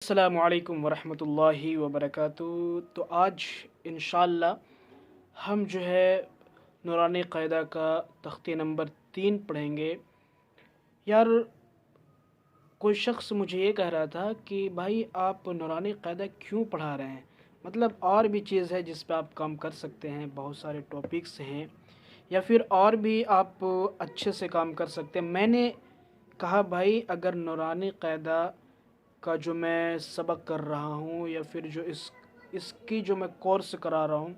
अस्सलामु अलैकुम वरहमतुल्लाहि वबरकातुहू। तो आज इंशाअल्लाह हम जो है नूरानी क़ायदा का तख्ती नंबर 3 पढ़ेंगे। यार, कोई शख्स मुझे ये कह रहा था कि भाई आप नूरानी क़ायदा क्यों पढ़ा रहे हैं, मतलब और भी चीज़ है जिस पे आप काम कर सकते हैं, बहुत सारे टॉपिक्स हैं या फिर और भी आप अच्छे से काम कर सकते हैं। मैंने कहा भाई, अगर नूरानी क़ायदा का जो मैं सबक कर रहा हूँ या फिर जो इसकी जो मैं कोर्स करा रहा हूँ,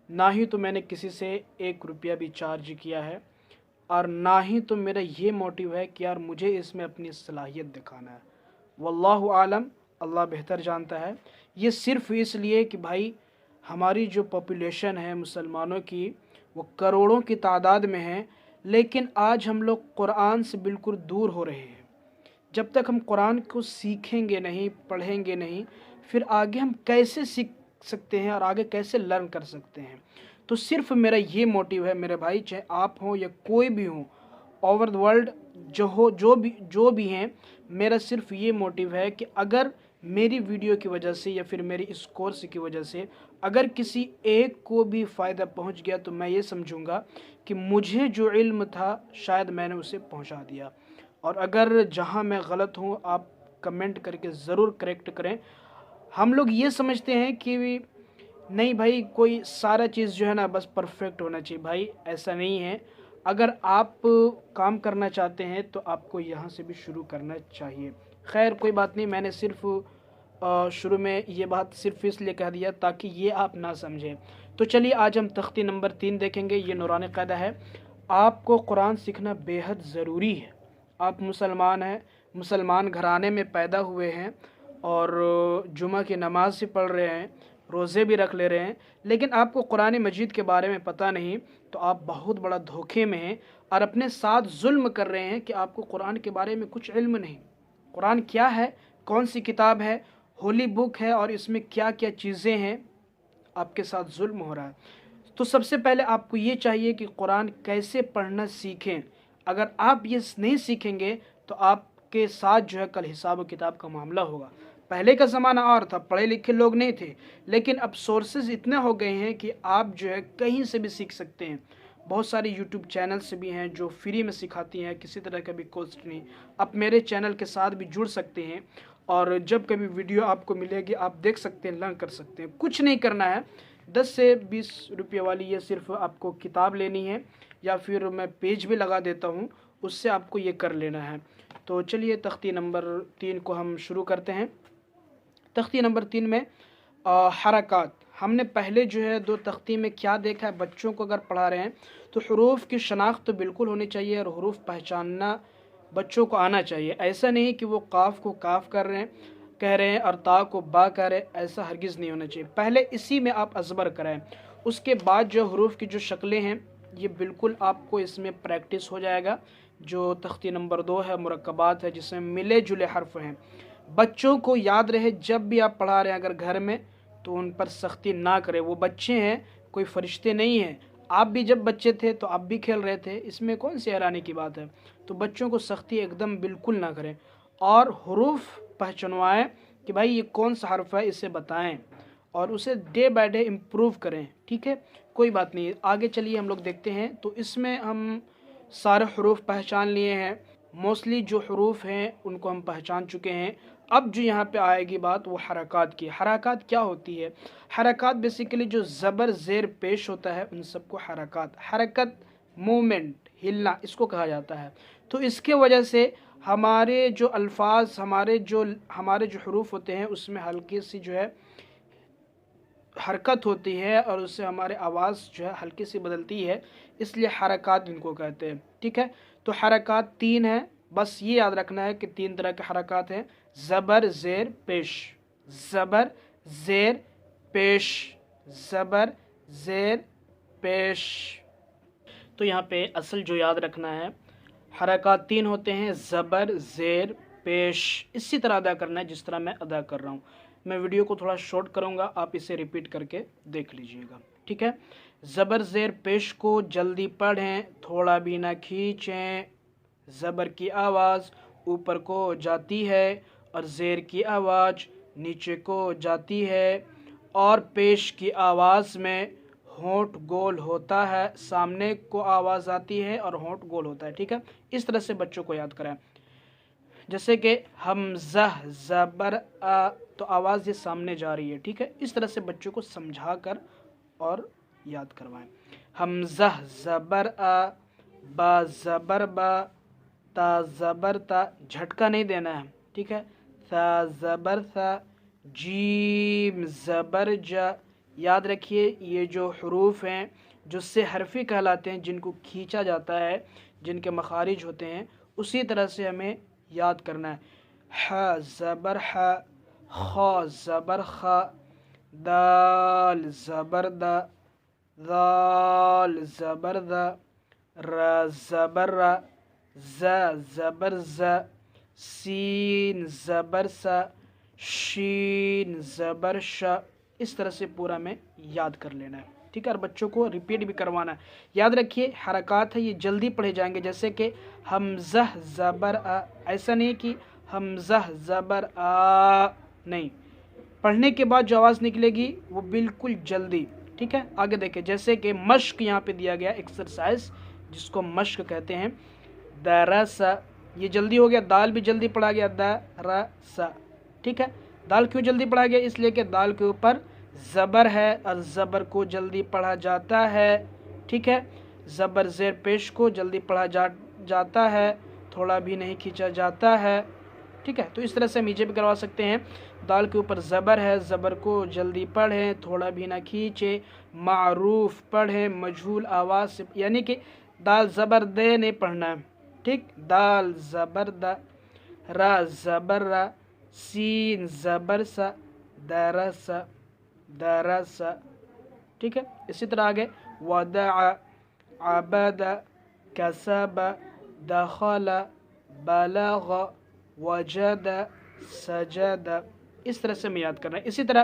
ना ही तो मैंने किसी से 1 रुपया भी चार्ज किया है और ना ही तो मेरा ये मोटिव है कि यार मुझे इसमें अपनी सलाहियत दिखाना है। वल्लाहु आलम, अल्लाह बेहतर जानता है। ये सिर्फ़ इसलिए कि भाई हमारी जो पॉपुलेशन है मुसलमानों की, वो करोड़ों की तादाद में है, लेकिन आज हम लोग कुरान से बिल्कुल दूर हो रहे हैं। जब तक हम कुरान को सीखेंगे नहीं, पढ़ेंगे नहीं, फिर आगे हम कैसे सीख सकते हैं और आगे कैसे लर्न कर सकते हैं। तो सिर्फ मेरा ये मोटिव है मेरे भाई, चाहे आप हों या कोई भी हो ओवर द वर्ल्ड, जो भी हैं, मेरा सिर्फ ये मोटिव है कि अगर मेरी वीडियो की वजह से या फिर मेरी इस कोर्स की वजह से अगर किसी एक को भी फ़ायदा पहुंच गया तो मैं ये समझूंगा कि मुझे जो इल्म था शायद मैंने उसे पहुंचा दिया। और अगर जहां मैं गलत हूं, आप कमेंट करके ज़रूर करेक्ट करें। हम लोग ये समझते हैं कि नहीं भाई, कोई सारा चीज़ जो है ना बस परफेक्ट होना चाहिए। भाई ऐसा नहीं है। अगर आप काम करना चाहते हैं तो आपको यहाँ से भी शुरू करना चाहिए। खैर कोई बात नहीं, मैंने सिर्फ शुरू में ये बात सिर्फ इसलिए कह दिया ताकि ये आप ना समझें। तो चलिए आज हम तख्ती नंबर 3 देखेंगे। ये नूरानी क़ायदा है। आपको कुरान सीखना बेहद ज़रूरी है। आप मुसलमान हैं, मुसलमान घराने में पैदा हुए हैं और जुमा की नमाज़ भी पढ़ रहे हैं, रोज़े भी रख ले रहे हैं, लेकिन आपको कुरान मजीद के बारे में पता नहीं, तो आप बहुत बड़ा धोखे में हैं और अपने साथ जुल्म कर रहे हैं कि आपको कुरान के बारे में कुछ इल्म नहीं। कुरान क्या है, कौन सी किताब है, होली बुक है और इसमें क्या क्या चीज़ें हैं, आपके साथ जुल्म हो रहा है। तो सबसे पहले आपको ये चाहिए कि कुरान कैसे पढ़ना सीखें। अगर आप ये नहीं सीखेंगे तो आपके साथ जो है कल हिसाब व किताब का मामला होगा। पहले का ज़माना और था, पढ़े लिखे लोग नहीं थे, लेकिन अब सोर्सेज इतने हो गए हैं कि आप जो है कहीं से भी सीख सकते हैं। बहुत सारी यूट्यूब चैनल्स भी हैं जो फ्री में सिखाती हैं, किसी तरह का भी कॉस्ट नहीं। आप मेरे चैनल के साथ भी जुड़ सकते हैं और जब कभी वीडियो आपको मिलेगी आप देख सकते हैं, लर्न कर सकते हैं। कुछ नहीं करना है, 10 से 20 रुपये वाली ये सिर्फ आपको किताब लेनी है या फिर मैं पेज भी लगा देता हूँ, उससे आपको ये कर लेना है। तो चलिए तख्ती नंबर 3 को हम शुरू करते हैं। तख्ती नंबर 3 में हरकत। हमने पहले जो है 2 तख्ती में क्या देखा है, बच्चों को अगर पढ़ा रहे हैं तो हरूफ की शनाख्त तो बिल्कुल होनी चाहिए और हरूफ पहचानना बच्चों को आना चाहिए। ऐसा नहीं कि वो काफ को काफ कह रहे हैं और ता को बा कह रहे हैं, ऐसा हरगिज़ नहीं होना चाहिए। पहले इसी में आप अज़बर कराएं, उसके बाद जो हरूफ की जो शक्लें हैं ये बिल्कुल आपको इसमें प्रैक्टिस हो जाएगा। जो तख्ती नंबर 2 है मुरक्कबात है, जिसमें मिले जुले हर्फ हैं। बच्चों को याद रहे, जब भी आप पढ़ा रहे हैं अगर घर में, तो उन पर सख्ती ना करें। वो बच्चे हैं, कोई फरिश्ते नहीं हैं। आप भी जब बच्चे थे तो आप भी खेल रहे थे, इसमें कौन सी हैरानी की बात है। तो बच्चों को सख्ती एकदम बिल्कुल ना करें और हरूफ पहचानवाएँ कि भाई ये कौन सा हर्फ है, इसे बताएं और उसे डे बाय डे इम्प्रूव करें। ठीक है, कोई बात नहीं। आगे चलिए हम लोग देखते हैं। तो इसमें हम सारे हरूफ पहचान लिए हैं, मोस्टली जो हरूफ हैं उनको हम पहचान चुके हैं। अब जो यहाँ पे आएगी बात वो हरकत की। हरकत क्या होती है? हरकत बेसिकली जो ज़बर ज़ेर पेश होता है उन सबको हरकत मूवमेंट, हिलना, इसको कहा जाता है। तो इसके वजह से हमारे जो अल्फाज, हमारे जो हरूफ होते हैं उसमें हल्की सी जो है हरकत होती है और उससे हमारे आवाज़ जो है हल्की सी बदलती है, इसलिए हरकत इनको कहते हैं। ठीक है, तो हरकत 3 है, बस ये याद रखना है कि 3 तरह के हरकत हैं। ज़बर ज़ेर पेश, ज़बर ज़ेर पेश, ज़बर ज़ेर पेश। तो यहाँ पे असल जो याद रखना है, हरकत 3 होते हैं, ज़बर ज़ेर पेश। इसी तरह अदा करना है जिस तरह मैं अदा कर रहा हूँ। मैं वीडियो को थोड़ा शॉर्ट करूँगा, आप इसे रिपीट करके देख लीजिएगा। ठीक है, ज़बर ज़ेर पेश को जल्दी पढ़ें, थोड़ा भी ना खींचें। ज़बर की आवाज़ ऊपर को जाती है اور زیر کی آواز نیچے کو جاتی ہے اور پیش کی آواز میں ہونٹ گول ہوتا ہے، سامنے کو آواز آتی ہے اور ہونٹ گول ہوتا ہے، ٹھیک ہے۔ اس طرح سے بچوں کو یاد کرائیں، جیسے کہ حمزہ زبر آ، تو آواز یہ سامنے جا رہی ہے، ٹھیک ہے۔ اس طرح سے بچوں کو سمجھا کر اور یاد کروائیں۔ حمزہ زبر آ، با زبر با، تا زبر تا، جھٹکا نہیں دینا ہے، ٹھیک ہے۔ ثا زبر ثا، جیم زبر جا۔ یاد رکھیے یہ جو حروف ہیں جو سے حرفی کہلاتے ہیں، جن کو کھینچا جاتا ہے، جن کے مخارج ہوتے ہیں، اسی طرح سے ہمیں یاد کرنا ہے۔ ح زبر ح، خا زبر خا، دال زبر دا، ذال زبر ذا، را زبر را، ز زبر ز، سین زبر سا، شین زبر شا۔ اس طرح سے پورا میں یاد کر لینا ہے، ٹھیک ہے، اور بچوں کو ریپیٹ بھی کروانا ہے۔ یاد رکھیے حرکات ہے یہ جلدی پڑھے جائیں گے، جیسے کہ حمزہ زبر آ، ایسا نہیں کہ حمزہ زبر آ، نہیں، پڑھنے کے بعد جو آواز نکلے گی وہ بالکل جلدی، ٹھیک ہے۔ آگے دیکھیں، جیسے کہ مشق یہاں پہ دیا گیا ایکسرسائز، جس کو مشق کہتے ہیں۔ درس، یہ جلدی ہو گیا، دال بھی جلدی پڑھا گیا، درس، ٹھیک ہے۔ دال کیوں جلدی پڑھا گیا؟ اس لیے کہ دال کے اوپر زبر ہے اور زبر کو جلدی پڑھا جاتا ہے، ٹھیک ہے۔ زبر زیر پیش کو جلدی پڑھا جاتا ہے، تھوڑا بھی نہیں کھینچا جاتا ہے، ٹھیک ہے۔ تو اس طرح سے ہم نیچے بھی کروا سکتے ہیں۔ دال کے اوپر زبر ہے، زبر کو جلدی پڑھیں، تھوڑا بھی نہ کھینچے، معروف پڑھیں مجہول آواز سے، یعنی کہ دال زبر دے نہیں پڑھنا ہے، ٹھیک۔ دال زبر دا، را زبر را، سین زبر سا، درس درس، ٹھیک ہے۔ اسی طرح آگے ودع، عبد، کسب، دخل، بلغ، وجد، سجد، اس طرح سے ہمیں یاد کرنا ہے۔ اسی طرح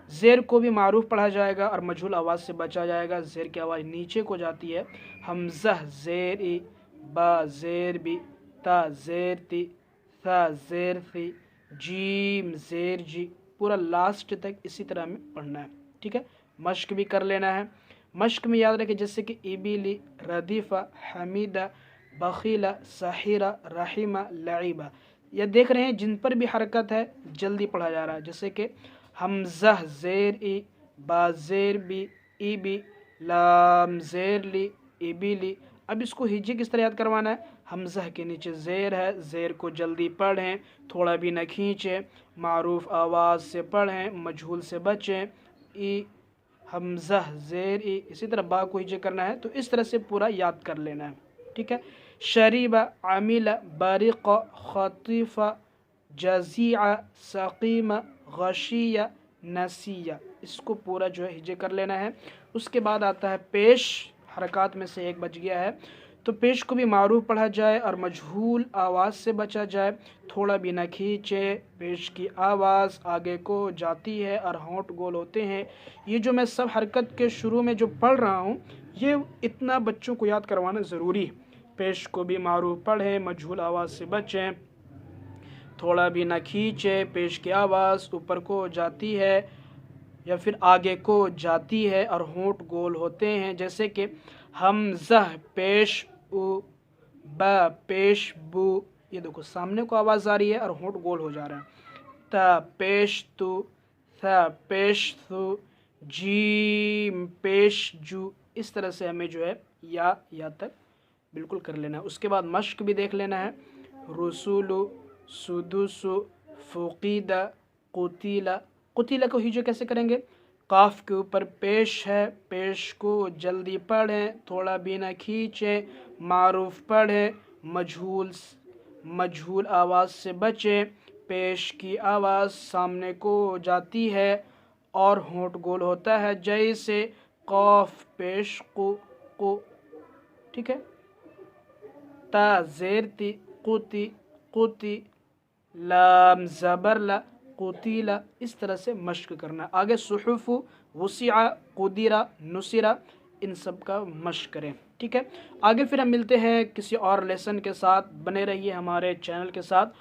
زیر کو بھی معروف پڑھا جائے گا اور مجہول آواز سے بچا جائے گا۔ زیر کی آواز نیچے کو جاتی ہے، حمزہ زیر ای، با زیر بی، تا زیر تی، ثا زیر ثی، جیم زیر جی، پورا لاسٹ تک اسی طرح ہمیں پڑھنا ہے، ٹھیک ہے۔ مشق بھی کر لینا ہے۔ مشق میں یاد رکھیں، جیسے کہ ابلی، ردیفہ، حمیدہ، بخیلہ، سحیرہ، رحیمہ، لعیبہ، یہ دیکھ رہے ہیں جن پر بھی حرکت ہے جلدی پڑھا جا رہا ہے، جیسے کہ حمزہ زیر ای، با زیر بی، ای بی، لام زیر لی، ابی لی۔ اب اس کو ہجے کس طرح یاد کروانا ہے؟ حمزہ کے نیچے زیر ہے، زیر کو جلدی پڑھیں، تھوڑا بھی نہ کھینچیں، معروف آواز سے پڑھیں، مجہول سے بچیں، ای، حمزہ زیر ای۔ اسی طرح با کو ہجے کرنا ہے، تو اس طرح سے پورا یاد کر لینا ہے، ٹھیک ہے۔ شریبہ، عاملہ، بارقہ، خطیفہ، جزیعہ، سقیمہ، غشیہ، نسیہ، اس کو پورا جو ہے ہجے کر لینا ہے۔ اس کے بعد آتا ہے پیش، حرکات میں سے ایک بچ گیا ہے، تو پیش کو بھی معروف پڑھا جائے اور مجہول آواز سے بچا جائے، تھوڑا بھی نہ کھینچے، پیش کی آواز آگے کو جاتی ہے اور ہونٹ گول ہوتے ہیں۔ یہ جو میں سب حرکت کے شروع میں جو پڑھ رہا ہوں، یہ اتنا بچوں کو یاد کروانا ضروری ہے۔ پیش کو بھی معروف پڑھیں، مجہول آواز سے بچیں، تھوڑا بھی نہ کھینچے، پیش کی آواز اوپر کو جاتی ہے یا پھر آگے کو جاتی ہے اور ہونٹ گول ہوتے ہیں، جیسے کہ حمزہ پیش او، با پیش بو، یہ دیکھو سامنے کو آواز آ رہی ہے اور ہونٹ گول ہو جا رہا ہے۔ تا پیش تو، ثا پیش ثو، جیم پیش جو، اس طرح سے ہمیں جو ہے یا تک بالکل کر لینا ہے۔ اس کے بعد مشق بھی دیکھ لینا ہے۔ رسولو، سدوسو، فقیدہ، قتیلہ۔ قتیلہ کو ہجے کیسے کریں گے؟ قاف کے اوپر پیش ہے، پیش کو جلدی پڑھیں، تھوڑا بھی نہ کھینچیں، معروف پڑھیں، مجہول آواز سے بچیں، پیش کی آواز سامنے کو جاتی ہے اور ہونٹ گول ہوتا ہے، جیسے قاف پیش کو، ٹھیک ہے۔ تا زیر تی، قوتی، لام زبر لا، قتیلہ، اس طرح سے مشق کرنا۔ آگے صحف، وسع، قدرہ، نصرہ، ان سب کا مشق کریں، ٹھیک ہے۔ آگے پھر ہم ملتے ہیں کسی اور لیسن کے ساتھ، بنے رہیے ہمارے چینل کے ساتھ۔